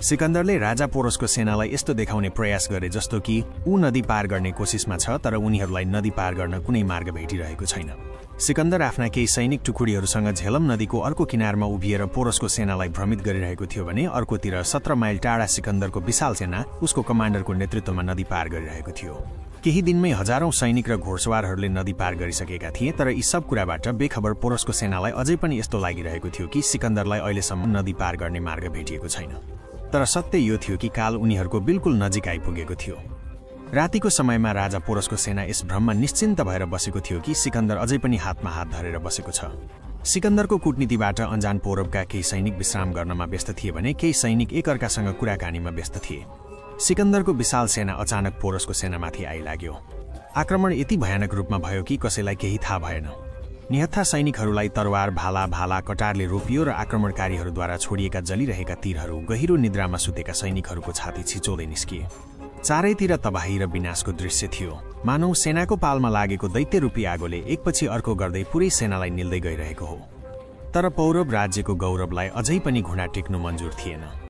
सिकन्दरले राजा पोरसको सेनालाई यस्तो देखाउने प्रयास गरे जस्तो कि ऊ नदी पार गर्ने कोसिसमा छ, तर उनीहरूलाई नदी पार गर्न कुनै मार्ग भेटिरहेको छैन। सिकन्दर आफ्ना केही सैनिक टुकडीहरूसँग झेलम नदीको अर्को किनारमा उभिएर पोरसको सेनालाई भ्रमित गरिरहेको थियो भने अर्कोतिर 17 माइल टाढा सिकन्दरको विशाल सेना उसको कमान्डरको नेतृत्वमा नदी पार गरिरहेको थियो। केही दिनमै हजारौं सैनिक र घोडसवारहरूले नदी पार गरिसकेका थिए, तर यी सब कुराबाट बेखबर पोरसको सेनालाई अझै पनि यस्तो लागिरहेको थियो कि सिकन्दरलाई अहिलेसम्म नदी पार गर्ने मार्ग भेटिएको छैन। तर सत्य यो थियो कि काल उनीहरूको बिल्कुल नजिक आइपुगेको थियो। रातिको समयमा राजा पोरसको सेना यस भ्रममा निश्चिन्त भएर बसेको थियो कि सिकन्दर अझै पनि हातमा हात धरेर बसेको छ। सिकन्दरको कूटनीतिबाट अनजान पौरवका केही सैनिक विश्राम गर्नमा व्यस्त थिए भने केही सैनिक एकअर्कासँग कुराकानीमा व्यस्त थिए। सिकन्दरको विशाल सेना अचानक पोरसको सेनामाथि आइलाग्यो। आक्रमण यति भयानक रूपमा भयो कि कसैलाई केही थाहा भएन। निहत्था सैनिकहरूलाई तरवार, भाला, कटारले रोपियो र आक्रमणकारीहरूद्वारा छोडिएका जलिरहेका तीरहरू गहिरो निद्रामा सुतेका सैनिकहरूको छाती छिचोल्दै निस्किए। चारैतिर तबाही र विनाशको दृश्य थियो। मानौ सेनाको पालमा लागेको दैत्यरूपी आगोले एकपछि अर्को गर्दै पुरै सेनालाई निल्दै गइरहेको हो। तर पौरव राज्यको गौरवलाई अझै पनि घुँडा टेक्नु मन्जुर थिएन।